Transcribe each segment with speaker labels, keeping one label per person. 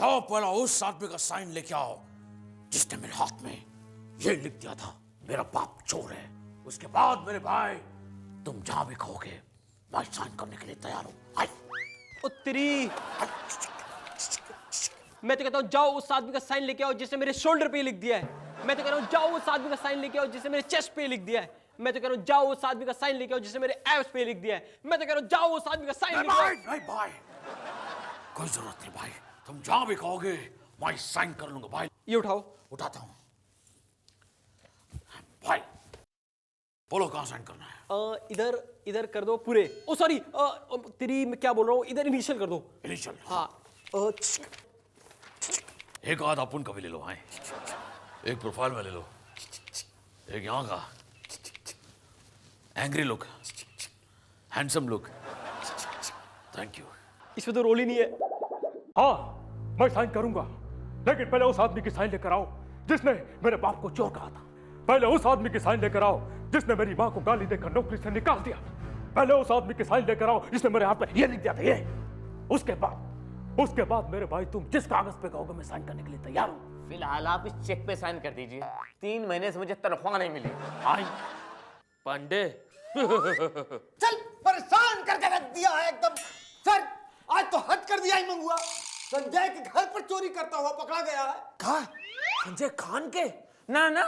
Speaker 1: जाओ पहला उस आदमी का साइन लेके आओ जिसने मेरे हाथ में ये लिख दिया था मेरा बाप चोर है। उसके बाद मेरे भाई तुम जहां भी कहोगे मैं साइन करने के लिए तैयार हूं।
Speaker 2: ओ तेरी, मैं तो कहता हूँ जाओ उस आदमी का साइन लेके आओ जिसने मेरे शोल्डर पे लिख दिया है। मैं तो कह रहा हूँ जाओ उस आदमी का साइन लेके आओ जिसने मेरे चेस्ट पे लिख दिया है। मैं तो कह रहा हूँ जाओ उस आदमी का साइन लेके आओ जिसने मेरे एब्स पे लिख दिया है। मैं तो कह रहा हूँ जाओ उस आदमी का साइन लेके आओ।
Speaker 1: नहीं भाई, कोई जरूरत नहीं भाई, तुम जहां भी कहोगे मैं साइन कर लूंगा भाई।
Speaker 2: ये उठाओ।
Speaker 1: उठाता हूं भाई, बोलो कहां साइन करना है।
Speaker 2: इधर इधर कर दो पूरे। ओ सॉरी, तेरी मैं क्या बोल रहा हूँ, इधर इनिशियल कर दो।
Speaker 1: इनिशियल?
Speaker 2: हाँ।
Speaker 1: एक आध अपन का भी ले लो भाई, एक प्रोफाइल में ले लो, एक यहाँ का angry look, handsome look. Thank you.
Speaker 2: इसमें तो रोल ही नहीं है।
Speaker 3: हाँ मैं साइन करूंगा, लेकिन पहले उस आदमी की साइन लेकर आओ जिसने मेरे बाप को चोर कहा था। पहले उस आदमी की साइन लेकर आओ जिसने मेरी मां को गाली देकर नौकरी से निकाल दिया। पहले उस आदमी की साइन लेकर आओ जिसने मेरे हाथ में ये लिख दिया था ये। उसके बाद मेरे भाई तुम जिस कागज पे कहोगे मैं साइन करने के लिए तैयार हूं।
Speaker 4: फिलहाल आप इस चेक पे साइन कर दीजिए। 3 महीने से मुझे तनख्वाह नहीं मिली।
Speaker 3: आई
Speaker 2: पांडे
Speaker 5: चल परेशान करके रख दिया है एकदम। सर आज तो हद कर दिया ही मंगुआ। संजय के घर पर चोरी करता हुआ पकड़ा गया है।
Speaker 6: कहा? संजय खान के?
Speaker 4: ना ना,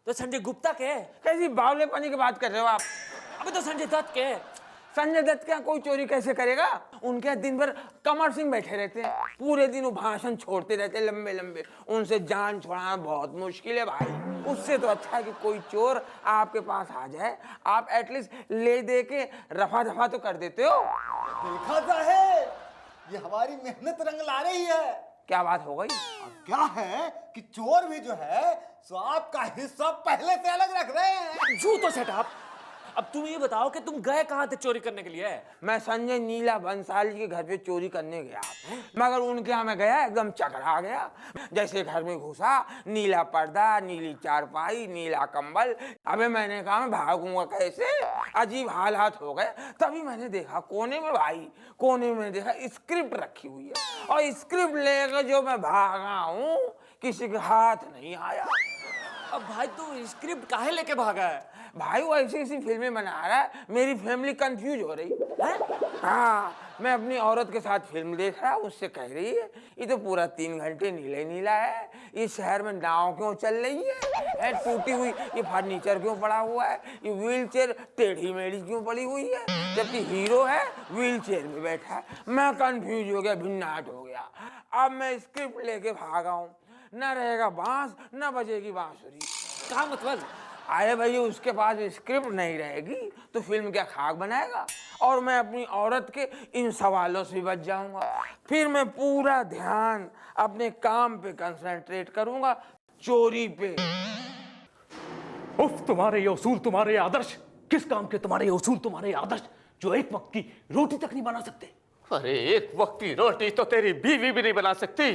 Speaker 6: तो संजय गुप्ता के?
Speaker 4: कैसी बावले पानी की बात कर रहे हो आप?
Speaker 6: अबे तो संजय दत्त के?
Speaker 4: संजय दत्त क्या कोई चोरी कैसे करेगा? उनके दिन भर कमर सिंह बैठे रहते हैं, पूरे दिन वो भाषण छोड़ते रहते हैं लंबे लंबे। उनसे जान छुड़ाना बहुत मुश्किल है भाई। उससे तो अच्छा है कि कोई चोर आपके पास आ जाए, आप एटलीस्ट ले दे के रफा दफा तो कर देते हो।
Speaker 5: देखा जाए ये हमारी मेहनत रंग ला रही है।
Speaker 4: क्या बात हो गई?
Speaker 5: अब क्या है कि चोर भी जो है सो आपका हिस्सा पहले से अलग रख रहे हैं।
Speaker 6: झूठ तो सेट आप। अब तुम ये बताओ कि तुम गए कहां थे चोरी करने के लिए?
Speaker 4: मैं संजय नीला बंसाली के घर पे चोरी करने गया, मगर उनके यहाँ मैं गया एकदम चकरा गया। जैसे घर में घुसा, नीला पर्दा, नीली चारपाई, नीला कंबल। अबे मैंने कहा मैं भागूंगा कैसे, अजीब हालात हो गए। तभी मैंने देखा कोने में भाई, कोने में देखा स्क्रिप्ट रखी हुई है, और स्क्रिप्ट लेकर जो मैं भागा हूँ किसी के हाथ नहीं आया।
Speaker 6: अब भाई तू स्क्रिप्ट काहे लेके भागा है?
Speaker 4: भाई वो ऐसी ऐसी फिल्में बना रहा है, मेरी फैमिली कंफ्यूज हो रही है। हाँ, मैं अपनी औरत के साथ फिल्म देख रहा हूँ, उससे कह रही है ये तो पूरा 3 घंटे नीला नीला है, इस शहर में नाव क्यों चल रही है, टूटी हुई ये फर्नीचर क्यों पड़ा हुआ है, ये व्हील चेयर टेढ़ी मेढ़ी क्यों पड़ी हुई है, जबकि हीरो है व्हील चेयर में बैठा है। मैं कंफ्यूज हो गया, भिन्नाट हो गया। अब मैं स्क्रिप्ट लेके भागा हूँ, न रहेगा बांस न बजेगी बांसुरी।
Speaker 6: क्या मतलब?
Speaker 4: आए भाई उसके पास स्क्रिप्ट नहीं रहेगी तो फिल्म क्या खाक बनाएगा, और मैं अपनी औरत के इन सवालों से बच जाऊंगा। फिर मैं पूरा ध्यान अपने काम पे कंसंट्रेट करूंगा, चोरी पे।
Speaker 3: उफ, तुम्हारे ये उसूल, तुम्हारे ये आदर्श, किस काम के तुम्हारे ये उसूल, तुम्हारे ये आदर्श जो एक वक्त की रोटी तक नहीं बना सकते।
Speaker 7: अरे एक वक्त की रोटी तो तेरी बीवी भी नहीं बना सकती।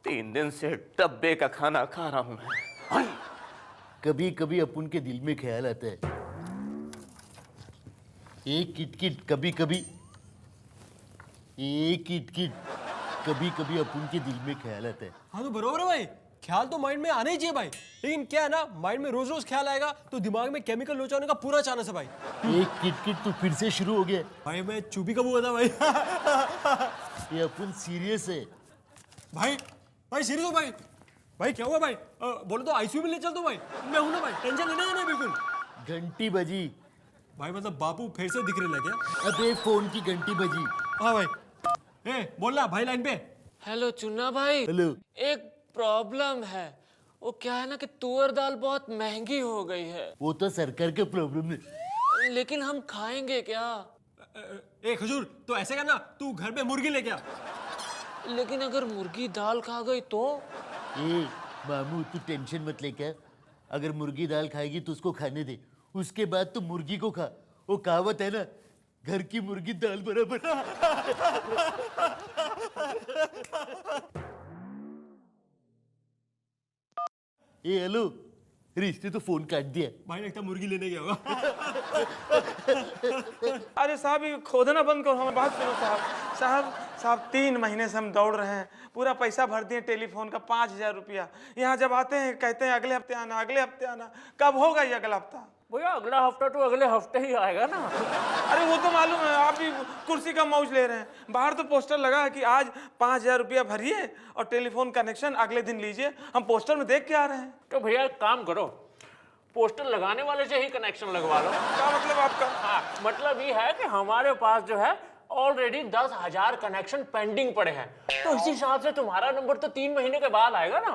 Speaker 7: 3 दिन से डब्बे का खाना खा रहा हूं मैं।
Speaker 8: कभी कभी अपन के दिल में ख्याल आता है, एक किटकिट कभी कभी, एक किटकिट कभी कभी अपन के दिल में ख्याल आता है।
Speaker 2: हाँ तो बरोबर है भाई, ख्याल तो माइंड में आना ही चाहिए भाई। लेकिन क्या है ना, माइंड में रोज रोज ख्याल आएगा तो दिमाग में केमिकल लॉन्च होने का पूरा चांस है भाई।
Speaker 8: एक किटकिट तो फिर से शुरू हो गया।
Speaker 2: भाई मैं चुपी कब हुआ था भाई।
Speaker 8: ये अपन सीरियस है।
Speaker 2: भाई भाई सीरियस हो भाई। भाई क्या हुआ भाई? बोलो तो आईसीयू में ले चल दो भाई, मैं हूं ना भाई, टेंशन लेना है ना बिल्कुल।
Speaker 8: घंटी बजी।
Speaker 2: भाई मतलब बापू फिर से दिख रहे लगे।
Speaker 8: अबे फोन की घंटी बजी।
Speaker 2: हाँ भाई, बोल रहा भाई लाइन पे।
Speaker 9: हेलो चुन्ना भाई,
Speaker 8: हेलो।
Speaker 9: एक प्रॉब्लम है। वो क्या है ना कि तुअर दाल बहुत महंगी हो गई है।
Speaker 8: वो तो सरकार का प्रॉब्लम है।
Speaker 9: लेकिन हम खाएंगे क्या?
Speaker 2: खजूर तो ऐसे करना, तू घर पे मुर्गी लेके आ।
Speaker 9: लेकिन अगर मुर्गी दाल खा गई तो?
Speaker 8: ए मामू तू टेंशन मत ले, क्या अगर मुर्गी दाल खाएगी तो उसको खाने दे, उसके बाद तो मुर्गी को खा। वो कहावत है ना, घर की मुर्गी दाल बराबर। ए हेलो, अरे इसने तो फोन काट दिया।
Speaker 2: भाई लगता है मुर्गी लेने गया होगा।
Speaker 4: अरे साहब ये खोदना बंद करो, हमें बात सुनो साहब। साहब 3 महीने से हम दौड़ रहे हैं, पूरा पैसा भर दिए टेलीफोन का 5000 रुपया। यहाँ जब आते हैं कहते हैं अगले हफ्ते आना, अगले हफ्ते आना। कब होगा ये अगला हफ्ता?
Speaker 6: भैया अगला हफ्ता तो अगले हफ्ते ही आएगा ना।
Speaker 4: अरे वो तो मालूम है, आप भी कुर्सी का मौज ले रहे हैं। बाहर तो पोस्टर लगा है कि आज 5000 रुपया भरिए और टेलीफोन कनेक्शन अगले दिन लीजिए। हम पोस्टर में देख के आ रहे हैं।
Speaker 6: तो भैया एक काम करो, पोस्टर लगाने वाले से ही कनेक्शन लगवा लो।
Speaker 4: क्या मतलब आपका?
Speaker 6: हाँ, मतलब ये है कि हमारे पास जो है ऑलरेडी 10,000 कनेक्शन पेंडिंग पड़े हैं, तो इस हिसाब से तुम्हारा नंबर तो 3 महीने के बाद आएगा ना।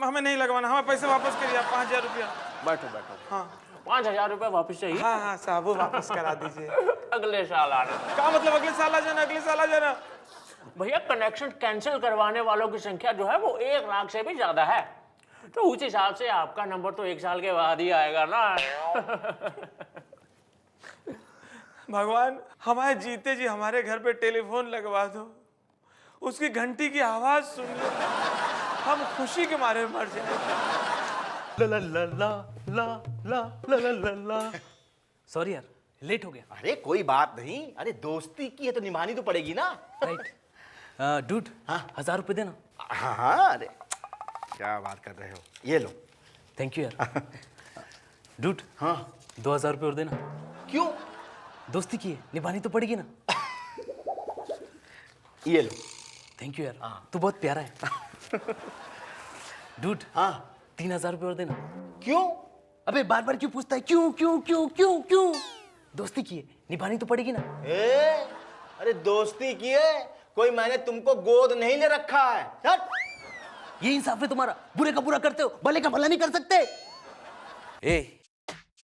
Speaker 4: हमें नहीं लगवाना, हमें पैसे वापस करिए आप 5000 रुपया।
Speaker 6: बैठो बैठो।
Speaker 4: हाँ
Speaker 6: 5,000 रुपये वापस चाहिए।
Speaker 4: हाँ हाँ साहब वो वापस करा दीजिए।
Speaker 6: अगले साल आना।
Speaker 4: क्या मतलब अगले साल आ जाना? अगले साल आ जाना?
Speaker 6: भैया कनेक्शन कैंसिल करवाने वालों की संख्या जो है वो 1 लाख से भी ज्यादा है, तो उस हिसाब से आपका नंबर तो 1 साल के बाद ही आएगा ना।
Speaker 4: भगवान हमारे जीते जी हमारे घर पे टेलीफोन लगवा दो, उसकी घंटी की आवाज सुन लो, हम खुशी के मारे मर जाए।
Speaker 2: ला ला ला ला ला ला ला ला ला ला। सॉरी यार लेट हो गया।
Speaker 10: अरे कोई बात नहीं, अरे दोस्ती की है तो निभानी तो पड़ेगी ना।
Speaker 2: राइट डूड, हाँ 1000 रुपये देना।
Speaker 10: हाँ हाँ, अरे क्या बात कर रहे हो, ये लो।
Speaker 2: थैंक यू यार। डूड
Speaker 10: हाँ
Speaker 2: 2000 रुपये और देना।
Speaker 10: क्यों?
Speaker 2: दोस्ती की है, निभानी तो पड़ेगी ना।
Speaker 10: ये लो।
Speaker 2: थैंक यू यार, तू बहुत प्यारा है। डूड
Speaker 10: हाँ
Speaker 2: 3000 रुपये और देना।
Speaker 10: क्यों?
Speaker 2: अबे बार बार क्यों पूछता है? क्यों क्यों क्यों क्यों क्यों? दोस्ती की है, निभानी तो पड़ेगी ना।
Speaker 10: अरे दोस्ती की है, कोई मैंने तुमको गोद नहीं ले रखा है। हट।
Speaker 2: ये इंसाफ है तुम्हारा, बुरे का बुरा करते हो, भले का भला नहीं कर सकते।
Speaker 1: ए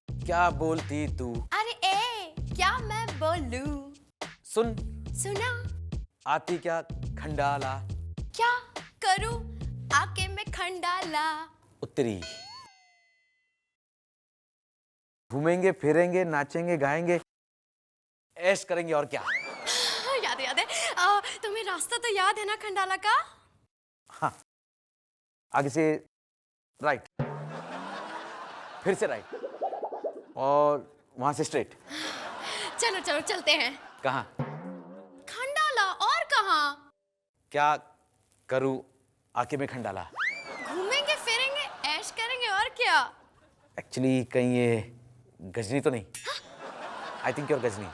Speaker 1: क्या बोलती तू?
Speaker 11: अरे ए क्या मैं बोलूं?
Speaker 1: सुन,
Speaker 11: सुना?
Speaker 1: आती क्या खंडाला?
Speaker 11: क्या करूं आके मैं खंडाला?
Speaker 1: उत्तरी घूमेंगे फिरेंगे नाचेंगे गाएंगे ऐश करेंगे और क्या।
Speaker 11: याद है तुम्हें रास्ता तो याद है ना खंडाला का?
Speaker 1: हाँ आगे से राइट, फिर से राइट और वहां से स्ट्रेट।
Speaker 11: चलो चलो चलते हैं।
Speaker 1: कहाँ?
Speaker 11: खंडाला और कहाँ?
Speaker 1: क्या करूं आके मैं खंडाला?
Speaker 11: घूमेंगे फिरेंगे ऐश करेंगे और क्या।
Speaker 1: एक्चुअली कहीं ये गजनी तो नहीं? I think you're Ghajini.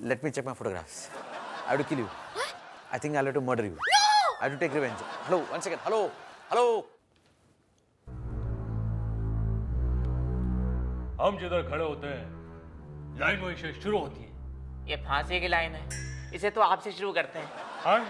Speaker 1: Let me check my photographs. I have to kill you. I think I have to murder you. I have to take revenge. Hello one second, hello hello.
Speaker 3: हम जिधर खड़े होते हैं line वहीं से शुरू होती है।
Speaker 6: ये फांसी की लाइन है, इसे तो आपसे शुरू करते हैं।
Speaker 3: हाँ